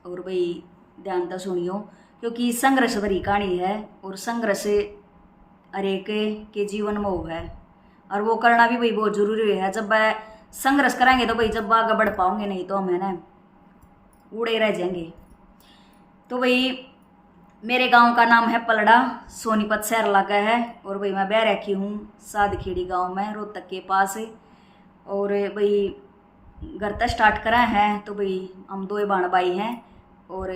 और भाई ध्यान तो सुनियो, क्योंकि संघर्ष भरी कहानी है और संघर्ष हर एक के जीवन में वो है और वो करना भी भाई बहुत जरूरी है। जब संघर्ष करेंगे तो भाई जब आगे बढ़ पाओगे, नहीं तो हम है ना उड़े रह जाएंगे। तो भाई मेरे गांव का नाम है पलड़ा, सोनीपत शहर लगा है और भाई मैं बह रखी हूँ सादखेड़ी गांव में, रोहतक के पास। और भाई घर तक स्टार्ट करा है तो भाई हम दो बाण भाई हैं और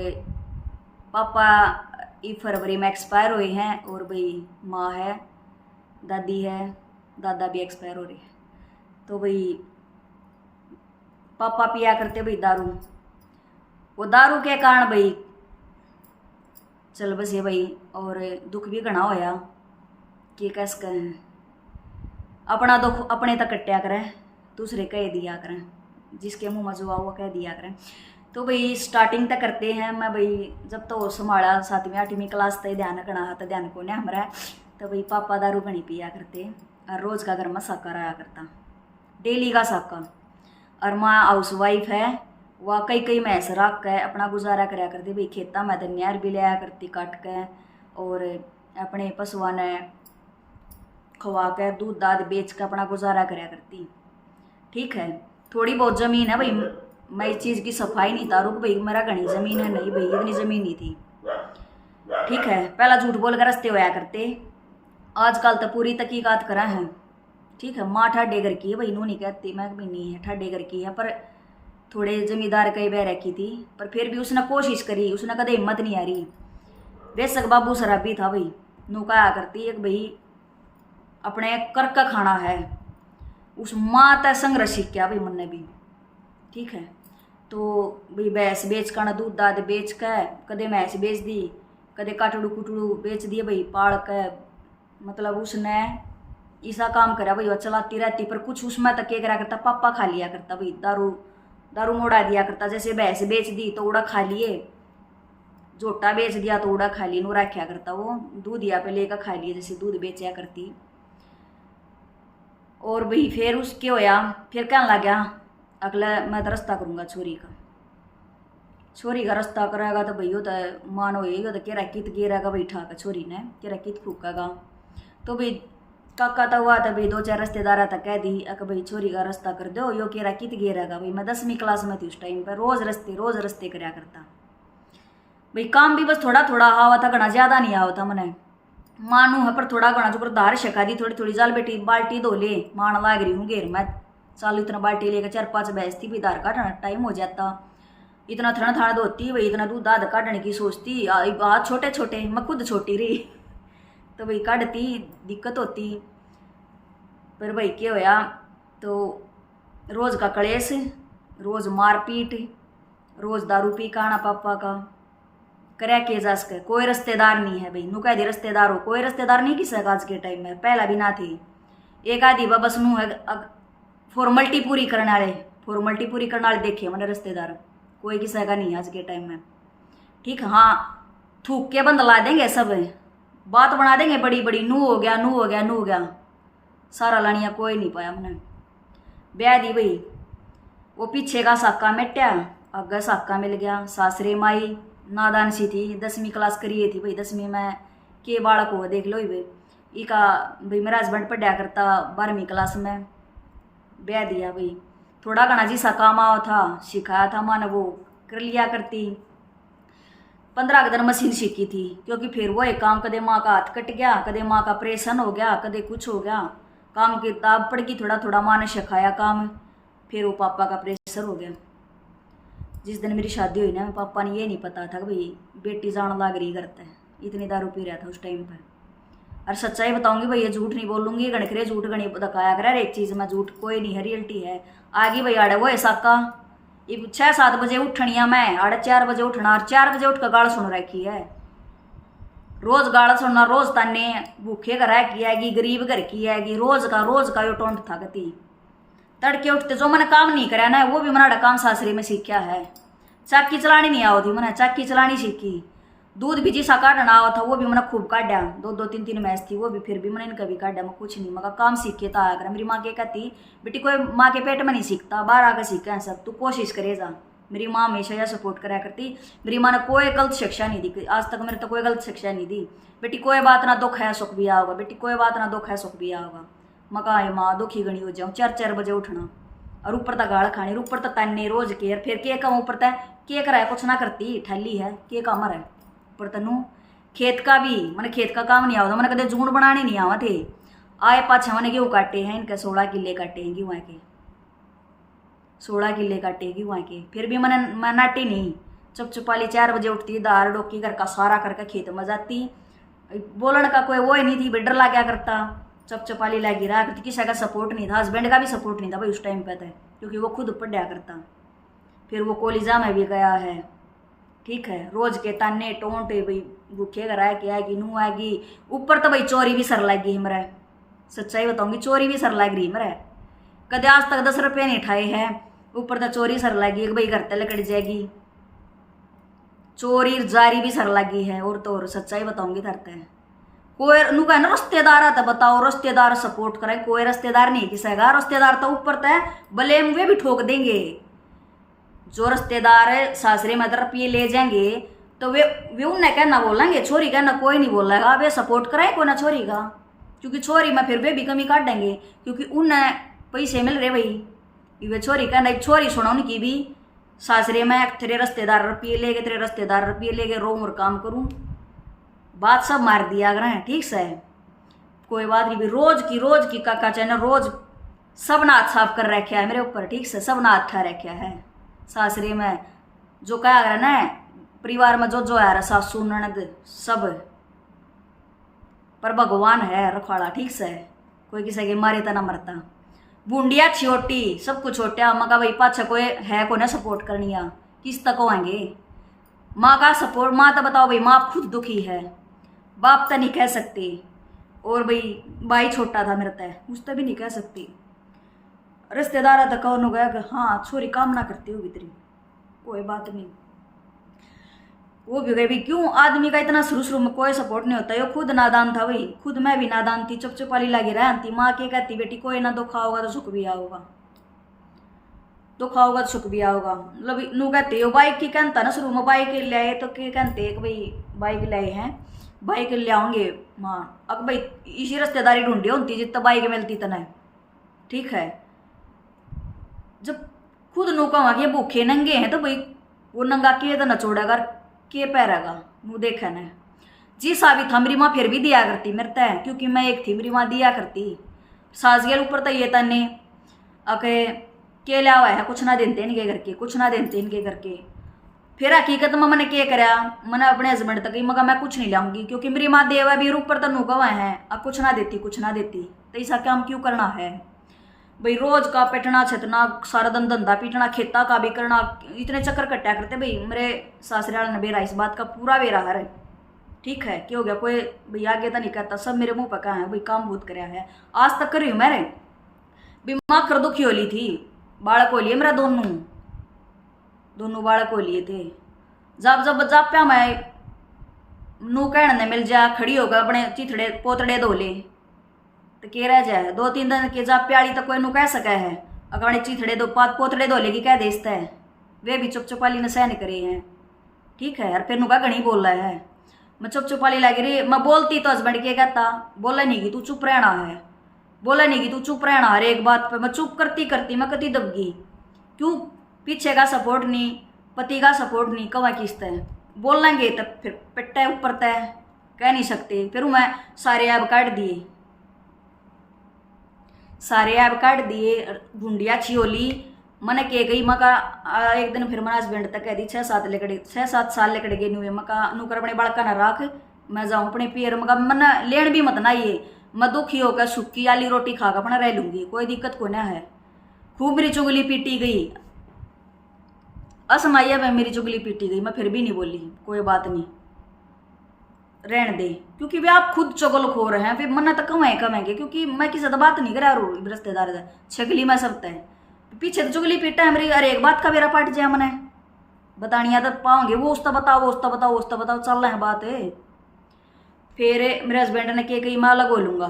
पापा इस फरवरी में एक्सपायर हुए हैं और भाई माँ है, दादी है, दादा भी एक्सपायर हो रहे हैं। तो भाई पापा पिया करते भाई दारू, वो दारू के कारण भाई चल बसे भाई, और दुख भी घना होया कि कैस करें, अपना दुख अपने तक कट्या करें, दूसरे कह दिया करें, जिसके मुँह में जो आओ कह दिया करें। तो भाई स्टार्टिंग तक करते हैं। मैं भाई जब तो संभाला 7वीं 8वीं क्लास तक ध्यान रखना था, ध्यान को नहीं हमारा। तो भाई पापा दारू घनी पिया करते और रोज़ का घर में साका रहा करता, डेली का साका। और माँ हाउस वाइफ है, वह कई कई मैस रख के अपना गुजारा कराया करती भाई। खेता में धनियार भी लिया करती काट के और अपने पशुओं ने खवा के दूध दाद बेच के अपना गुजारा कराया करती। ठीक है, थोड़ी बहुत ज़मीन है भाई, मैं इस चीज़ की सफाई नहीं तारू भाई मेरा घनी ज़मीन है, नहीं भाई इतनी ज़मीन नहीं थी। ठीक है, पहला झूठ बोल कर रस्ते होया करते, आजकल तो पूरी तहकीकात करा है। ठीक है, माँ ठाडे घर की है भाई, नू नहीं कहती, मैं भी नहीं है, ठाडे घर की है, पर थोड़े जमींदार कई बह रखी थी, पर फिर भी उसने कोशिश करी, उसने कदे हिम्मत नहीं आ रही। बेशक बाबू शराबी था भाई, नू कहा करती एक भाई अपने कर का खाना है, उस माँ तय संघर्ष सीखा भाई मन ने भी। ठीक है, तो भाई भैंस बेच कर दूध दाद बेच के कदे भैंस बेच दी, कदे काटड़ू कुटड़ू बेच दिए भाई पाल के, मतलब उसने ऐसा काम करा भाई, वो चलाती रहती। पर कुछ उसमें तक क्या करा करता, पापा खा लिया करता भाई, दारू दारू मोड़ा दिया करता। जैसे भैंस बेच दी तो उड़ा खा लिए, जोटा बेच दिया तो उड़ा खा लिए, नू रखा करता वो दूध या पे लेकर खा लिए, जैसे दूध बेचा करती। और भाई फिर उसके होया, फिर कहने लग गया अगला मैं तो रास्ता करूँगा छोरी का रास्ता करेगा तो भाई तो मान होएगा तो केरा कित गिरेगा भाई, ठाका छोरी ने केरा कित फूकेगा। तो भाई काका तो हुआ था भाई, 2-4 रिश्तेदार तक कह दी अक भाई छोरी का रास्ता कर दो, यो केरा कित गिरेगा भाई। मैं 10वीं क्लास में थी उस टाइम पर, रोज़ रस्ते कराया करता भाई। काम भी बस थोड़ा थोड़ा आवा था, घना ज़्यादा नहीं आवा था मैंने, मानू है पर थोड़ा घना जो धार छका दी थोड़ी थोड़ी। जाल बेटी बाल्टी धो ले, मान लाग रही हूँ घेर में, चालू इतना बाल्टी लेकर 4-5 भैंस थी भी, धार काटना टाइम हो जाता, इतना थड़ा थाड़ा धोती भाई, इतना दूध दाद काटने की सोचती, हाथ छोटे छोटे, मैं खुद छोटी रही तो भाई काटती दिक्कत होती। पर भाई क्या होया, तो रोज़ का कलेश, रोज़ मारपीट, रोज़ दारू पी का आना पापा का, करे के जा सके। कोई रिश्तेदार नहीं है भाई, नू कह दी रिश्तेदार हो, कोई रिश्तेदार नहीं किसी का आज के टाइम में, पहला भी ना थी। एक आधी बस नू है फॉर्मलिटी पूरी करने वाले देखे मैंने रिश्तेदार, कोई किसी का नहीं आज के टाइम में। ठीक है, हाँ थूक के बंद ला देंगे, सब बात बना देंगे बड़ी बड़ी, नू हो गया सारा लानिया, कोई नहीं पाया मैंने। ब्याह दी भाई, वो पीछे का साका मिट्या, आगे साका मिल गया। सासरे माई नादान सी थी, 10वीं क्लास करिए थी भाई, 10वीं में के बालक हो देख लो भाई। इका भाई मेरा हस्बैंड पढ़ा करता 12वीं क्लास में, ब्याह दिया भाई। थोड़ा घना जी सा काम आओ था, सिखाया था माँ ने, वो कर लिया करती। 15 दिन मशीन सीखी थी, क्योंकि फिर वो एक काम, कदे माँ का हाथ कट गया, कदे माँ का ऑपरेशन हो गया, कदे कुछ हो गया, काम की किताब पढ़ गई, थोड़ा थोड़ा माँ ने सिखाया काम। फिर वो पापा का प्रेशर हो गया। जिस दिन मेरी शादी हुई ना, पापा ने ये नहीं पता था कि भाई बेटी जान लाग रही करता है, इतनी दारू पी रहा था उस टाइम पर। और सच्चाई बताऊंगी भाई, ये झूठ नहीं बोलूंगी, गणखरे झूठ गणी दिखाया कर, एक चीज़ में झूठ कोई नहीं है, रियलिटी है। आगे भाई आड़े वो है साका, 6-7 बजे उठनिया मैं, 4:30 बजे उठना, और 4 बजे उठ कर गाल सुन रखी है। रोज गाल सुनना, रोज ताने, भूखे घर की आएगी, गरीब घर की आएगी, रोज का यो टोंट था गति। तड़के उठते जो मैंने काम नहीं कराया ना, वो भी मैंने काम सासरी में सीखा है। चाकी चलानी नहीं आओ थी, मैंने चाकी चलानी सीखी। दूध भी जिसा काटना आओ था, वो भी मैंने खूब काटा, 2-2 3-3 मैच थी, वो भी फिर भी मैंने इनका भी काटा। मैं कुछ नहीं, मगर काम सीखे था। मेरी माँ क्या कहती, बेटी कोई माँ के पेट में नहीं सीखता, बाहर आकर सीखा है सब, तू कोशिश करे जा। मेरी माँ हमेशा यह सपोर्ट करा करती। मेरी माँ ने कोई गलत शिक्षा नहीं दी, आज तक मेरे तो कोई गलत शिक्षा नहीं दी। बेटी कोई बात ना दुख है सुख भी आओगा, बेटी कोई बात ना दुख है सुख भी आओगा। मका माँ दुखी गणी हो जाऊँ, 4-4 बजे उठना और ऊपर तक गाड़ खानी, ऊपर तक तन्ने रोज केयर, फिर के कम ऊपर तक के कराए कुछ ना करती, ठहली है के काम है ऊपर तनु। खेत का भी मैंने खेत का काम नहीं आवता, मैंने कदे जून बनाने नहीं आवा थे। आए पाछा मैंने गेहूँ काटे हैं, इनके 16 किले काटे हैं गेहूँ के, 16 किले काटे गेहूँ के। फिर भी मैं नाटी नहीं, चुपचुपाली 4 बजे उठती, दार डोकी घर का सारा करके खेत में जाती। बोलन का कोई वो ही नहीं थी, डर ला क्या करता, चपचपाली लगी रहा करती। किसी का सपोर्ट नहीं था, हस्बैंड का भी सपोर्ट नहीं था भाई उस टाइम पे था, क्योंकि वो खुद पढ़ा करता। फिर वो कॉलेजा में भी गया है, ठीक है। रोज के ताने टोंटे भाई भूखे घर आए कि आएगी नू आएगी। ऊपर तो भाई चोरी भी सर लगी है मेरे, सच्चाई बताऊंगी चोरी भी सर लग रही मेरे। कदे आज तक 10 रुपये नहीं उठाए हैं, ऊपर तो चोरी सर लगी भाई घर तक लकड़ जाएगी, चोरी जारी भी सर लगी है। और तो और सच्चाई बताऊंगी धरते हैं कोई नु कह ना रिश्तेदार आता, बताओ रिश्तेदार सपोर्ट करे, कोई रिश्तेदार नहीं किसी का। रिश्तेदार तो ऊपर तय भले वे भी ठोक देंगे। जो रिश्तेदार सासरे में रुपये ले जाएंगे तो वे उन्हें कहना बोलेंगे, छोरी कहना कोई नहीं बोलेगा, वे सपोर्ट कराए को ना छोरी का, क्योंकि छोरी में फिर वे भी कमी काट देंगे, क्योंकि उन्हें पैसे मिल रहे भाई। वे छोरी कहना छोरी सुना उनकी भी सासरे में तेरे रिश्तेदार रुपये ले गए, तेरे रिश्तेदार रुपये ले गए, रो और काम करूँ, बात सब मार दिया अगर है, ठीक से कोई बात नहीं। भी रोज की काका चैनल रोज सब ना हाथ साफ कर रखा है मेरे ऊपर, ठीक से सब ना हाथ खा रखा है। सासरे में जो क्या अगर ना परिवार में जो है सासू ननद सब, पर भगवान है रखवाड़ा, ठीक से कोई किसी के मारे तो ना मरता। बूंदिया छोटी सब कुछ छोटा, मका भाई पाछा कोई है को ना सपोर्ट करनी आ, किस तक आएंगे। माँ का सपोर्ट, माँ तो बताओ भाई माँ खुद दुखी है, बाप तो नहीं कह सकती, और भाई छोटा था मेरा तय उस तो भी नहीं कह सकती। रिश्तेदार तक कौन गया कि हाँ छोरी काम ना करती होगी तेरी, कोई बात नहीं। वो भी गए भी क्यों, आदमी का इतना शुरू में कोई सपोर्ट नहीं होता। ये खुद नादान था भाई, खुद मैं भी नादान थी, चुपचुपाली लगी रहती। माँ के कहती बेटी कोई ना दुख आओगा तो सुख भी आओगा, दुख आओगा तो सुख भी आओगा। मतलब नू कहते हो बाइक की कहता ना शुरू में बाइक ले आए तो क्या कहते भाई बाइक लाए हैं, बाइक ले आओगे माँ। अब भाई इसी रिश्तेदारी ढूंढी होती जितना बाइक मिलती तना, ठीक है। जब खुद नू कहा भूखे नंगे हैं तो भाई वो नंगा के तो नचोड़ेगा के पैरेगा, नू देखा न जी साबित था। मेरी माँ फिर भी दिया करती मेरे तय, क्योंकि मैं एक थी, मेरी माँ दिया करती। सास गेल ऊपर तो ये तने अके के लिया हुआ है, कुछ ना देते इनके घर के, कुछ ना देते इनके घर के। फिर हकीकत में मैंने क्या करा, मैंने अपने हस्बैंड तक मगर मैं कुछ नहीं लाऊंगी, क्योंकि मेरी माँ देवा भी ऊपर तो नुका हुआ है, अब कुछ ना देती कुछ ना देती, तो ऐसा काम क्यों करना है भाई। रोज का पिटना छतना, सारा दिन धंधा पीटना, खेता का भी करना, इतने चक्कर कट्टा करते भाई। मेरे सासरेवाल ने बेरा इस बात का पूरा बेरा है, ठीक है। क्या हो गया, कोई भाई आगे तो नहीं कहता, सब मेरे मुंह पका है भाई, काम बहुत कराया है आज तक कर रही हूँ मेरे भी। माँ कर दुखी होली थी, बालक हो लिए मेरा, दोनों बालक हो लिए थे। जब प्या मैं नू कहने मिल जा खड़ी होकर अपने चिथड़े पोतड़े धो ले तो के रह जाए। 2-3 दिन के जाप प्याली तो कोई नू कह सका है, अगर अपने चिथड़े दो पोतड़े धो लेगी कह देता है, वे भी चुपचुपाली ने सहन करे हैं, ठीक है। और फिर नू का घनी बोल रहा है, मैं चुपचुपाली लगी रही। मैं बोलती तो हस्बैंड के कहता बोला नहीं कि तू चुप रहना है, बोला नहीं कि तू चुप रहना हर एक बात पे। मैं चुप करती मैं कति दबगी, क्यों पीछे का सपोर्ट नहीं, पति का सपोर्ट नहीं, कवा किस्त है बोल लेंगे तब फिर पिट्टा ऊपर तय कह नहीं सकते। फिर मैं सारे ऐप काट दिए, सारे ऐप काट दिए, ढूंढिया छियोली मैंने के गई मका। एक दिन फिर मेरा हस्बैंड तक कह दी 6-7 साल लेकड़ गए नुए मका नूकर अपने बालका ना रख, मैं जाऊँ अपने पियर मका मन लेन भी मत ना ये, मैं दुखी होकर सूखी आली रोटी खा कर अपना रह लूँगी, कोई दिक्कत को ना है। खूब मेरी चुगली पीटी गई, असमाइया में मेरी चुगली पीटी गई, मैं फिर भी नहीं बोली कोई बात नहीं रहने दे, क्योंकि वे आप खुद चुगल खो रहे हैं। फिर मना तो कमाएंगे, क्योंकि मैं किसी से बात नहीं करा रू रिश्तेदार से छगली में सब तय पीछे तो चुगली पीटा है मेरी। अरे एक बात का मेरा पट जाए मैंने बतानिया तो पाओगे, वो उसका बताओ वो उसका बताओ उसका बताओ चल रहे हैं बात है। फिर मेरे हस्बैंड ने कही मैं अलग हो लूँगा,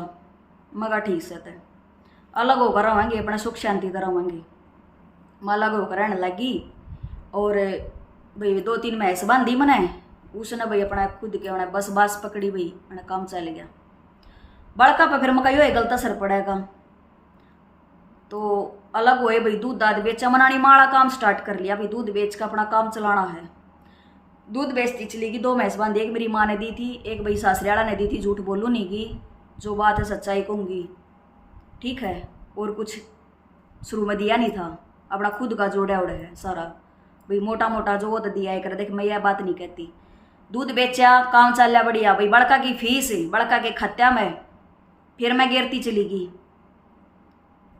मगर ठीक से तय अलग होकर रहेंगे, अपना सुख शांति तो रहेंगे। मैं अलग होकर रहने लगी, और भाई 2-3 भैंस बांधी मने, उसने भाई अपना खुद के उन्हें बस बास पकड़ी भाई, उन्हें काम चल गया। बड़का पे फिर मका यो गलत असर पड़ेगा, तो अलग हुए भाई, दूध दाद बेचा मनानी माड़ा काम स्टार्ट कर लिया भाई, दूध बेच का अपना काम चलाना है। दूध बेचती चली गई, 2 भैंस बांधी, एक मेरी माँ ने दी थी, एक भाई सासरियाड़ा ने दी थी, झूठ बोलूँ नहीं की, जो बात है सच्चाई कहूँगी, ठीक है। और कुछ शुरू में दिया नहीं था, अपना खुद का जोड़ा उड़ा है सारा भाई, मोटा मोटा जो वो तो दिया है कर, देख मैं यह बात नहीं कहती। दूध बेचा, काम चल रहा बढ़िया भाई, बड़का की फीस बड़का के खत्या में फिर मैं गिरती चली गई,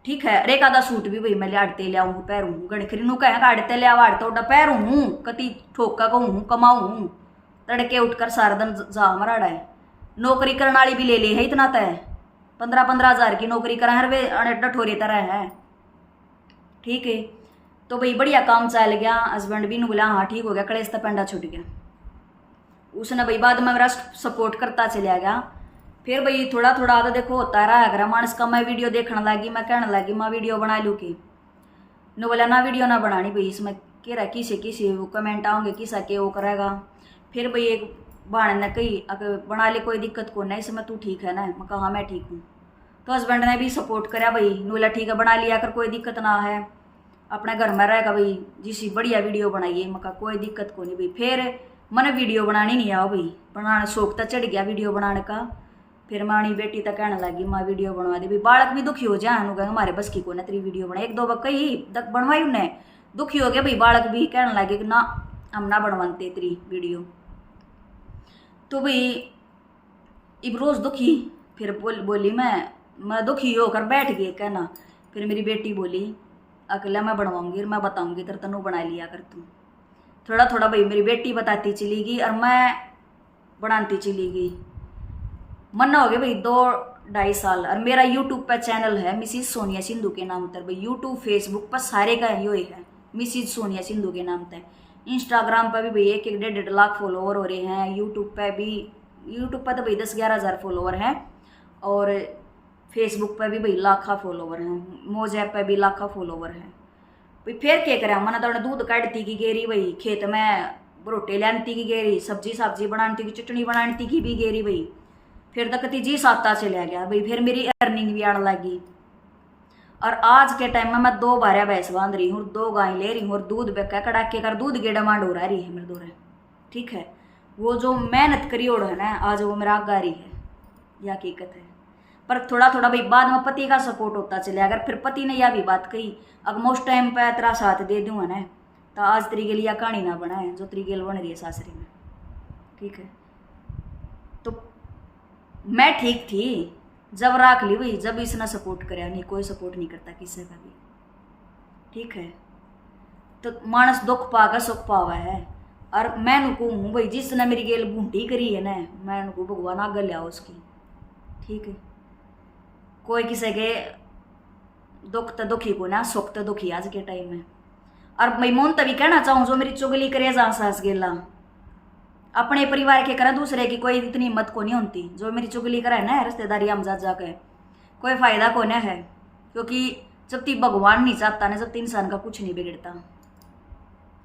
ठीक है। अरे आधा सूट भी भाई मैं लाड़ते ले आऊँ पैरूँ, गणखरी नू कहें गाड़ते ले आड़ तो पैरूँ हूँ, कति ठोका कहूँ कमाऊँ, तड़के उठकर सारा दिन जा मराड़ा है। नौकरी करने वाली भी ले है इतना तय, 15-15 हज़ार की नौकरी करा हर वे डठोरे तरह है, ठीक है। तो भाई बढ़िया काम चल गया, हस्बैंड भी बोला हाँ ठीक हो गया, कलेश तो पेंडा छुट गया। उसने भाई बाद में मेरा सपोर्ट करता चलिया गया। फिर भाई थोड़ा थोड़ा आधा देखो होता रहा अगर मानस का, मैं वीडियो देखने लगी, मैं कहने लगी माँ वीडियो बना लूँ की, न बोला ना वीडियो ना बनानी भाई, इसमें कह रहा किसी वो कमेंट आओगे किसा के वो करेगा। फिर भाई एक बाण ने कही अगर बना ले कोई दिक्कत को नहीं, इसमें तू ठीक है ना, मैं कहा हाँ मैं ठीक हूँ। तो हस्बैंड ने भी सपोर्ट कराया भाई, न बोला ठीक है बना लिया कर, कोई दिक्कत ना है, अपने घर में रहेगा भाई, जिसी बढ़िया वीडियो बनाइए, मैं कहा कोई दिक्कत को नहीं भाई। फिर मैंने वीडियो बनानी नहीं आओ भाई, बनाने शौक तो चढ़ गया वीडियो बनाने का। फिर मानी बेटी तक कहने लगी माँ वीडियो बनवा दे भाई, बालक भी दुखी हो जाए, हमारे बस की को ना तेरी वीडियो बना, 1-2 बार कही तक बनवाई उन्हें, दुखी हो गया भाई, बालक भी कहने लगे कि ना हम ना बनवाते तेरी वीडियो। तो भाई इब रोज़ दुखी, फिर बोली मैं दुखी होकर बैठ गई कहना। फिर मेरी बेटी बोली अकेला मैं बनवाऊंगी और मैं बताऊंगी तेरे तनु बना लिया कर तू। थोड़ा थोड़ा भाई मेरी बेटी बताती चली गई और मैं बनाती चली गई। मन्ना हो गया भाई 2-2.5 साल। और मेरा यूट्यूब पर चैनल है मिसिज सोनिया सिंधु के नाम पर भाई, यूट्यूब फेसबुक पर सारे का यो ही है मिसिज सोनिया सिंधु के नाम पर। इंस्टाग्राम पर भी भाई 1-1.5 लाख फॉलोवर हो रहे हैं, यूट्यूब पर तो भाई 10-11 हज़ार फॉलोवर हैं, और फेसबुक पर भी भाई लाखा फॉलोवर हैं, मोज ऐप पर भी लाखा फॉलोवर हैं भाई। फिर क्या करें, मैंने तो दूध काटती की गेरी भाई, खेत में रोटे लानती की गेरी, सब्जी बनाती की, चटनी बनाती की भी गेरी भाई। फिर तक जी साता चला गया भाई, फिर मेरी अर्निंग भी आने लगी। और आज के टाइम में मैं 2 बारिया भैंस बांध रही हूँ, 2 गाय ले रही हूँ, और दूध बेका कड़ाके कर दूध की डिमांड हो रही है मेरे दौरे, ठीक है। वो जो मेहनत करी ओढ़ है ना आज वो मेरा आगा रही है, यह हकीकत है। पर थोड़ा थोड़ा भाई बाद में पति का सपोर्ट होता चले, अगर फिर पति ने यह भी बात कही अगर मैं उस टाइम पर तेरा साथ दे दूँ ना तो आज तेरी गेल यह कहानी ना बना है जो तेरी गेल बन रही है सासरी में, ठीक है। तो मैं ठीक थी जब राख ली भाई, जब इसने सपोर्ट कराया, नहीं कोई सपोर्ट नहीं करता किसी का भी, ठीक है। तो मानस दुख पागा सुख पावा है। और मैं नुको हूँ भाई जिसने मेरी गेल बूंटी करी है ना, मैं नुको भगवान आगे लिया उसकी, ठीक है। कोई किसी के दुख तो दुखी को ना, सुख तो दुखी आज के टाइम में। और मैं मोन तभी कहना चाहूँ जो मेरी चुगली करे जा सास गेला, अपने परिवार के करे दूसरे की कोई इतनी हिम्मत को नहीं होती। जो मेरी चुगली करे ना रिश्तेदारी हम जाके कोई फायदा को नहीं है, क्योंकि जब तक भगवान नहीं चाहता ना, जब तक इंसान का कुछ नहीं बिगड़ता,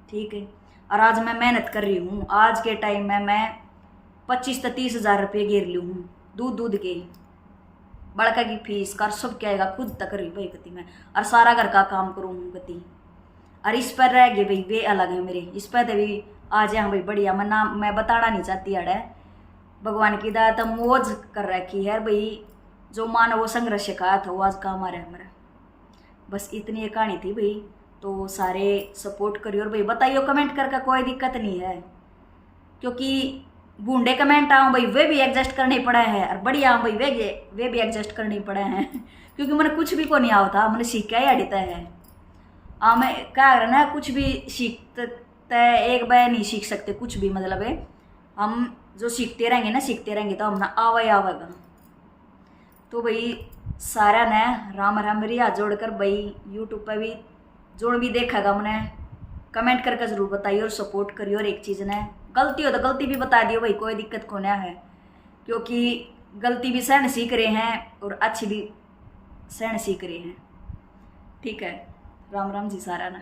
ठीक है। और आज मैं मेहनत कर रही हूँ, आज के टाइम में मैं 25 से 30 हज़ार रुपये गिर ली हूँ दूध के, बड़का की फीस कर सब क्या आएगा खुद तक रही भाई गति में, और सारा घर का काम करूँ गति। और इस पर रह गए भाई वे अलग है मेरे, इस पर तो भी आ जाए भाई बढ़िया, मैं बताना नहीं चाहती अड़े, भगवान की दात मौज कर रखी है भाई। जो मानो वो संघर्ष का था वो आज काम आ रहा है हमारा। बस इतनी कहानी थी भाई, तो सारे सपोर्ट करियो और भाई बताइयो कमेंट करके, कोई दिक्कत नहीं है। क्योंकि बूढ़े कमेंट आऊँ भाई वे भी एडजस्ट करने पड़े हैं, और बढ़िया आऊँ भाई वे भी एडजस्ट करने पड़े हैं क्योंकि मैंने कुछ भी को नहीं आता, मैंने सीखा ही अड़ता है। मैं क्या रहा ना, कुछ भी सीखते एक बार नहीं सीख सकते कुछ भी, मतलब है हम जो सीखते रहेंगे तो हमने आवेगा। तो भाई सारा ने राम राम मेरी हाथ जोड़कर भाई यूट्यूब पर भी जोड़ भी देखेगा मैंने, कमेंट करके ज़रूर बताइए और सपोर्ट करिए। और एक चीज़ ने गलती हो तो गलती भी बता दियो भाई, कोई दिक्कत को नहीं है, क्योंकि गलती भी सहन सीख रहे हैं और अच्छी भी सहन सीख रहे हैं, ठीक है। राम राम जी सारा ना।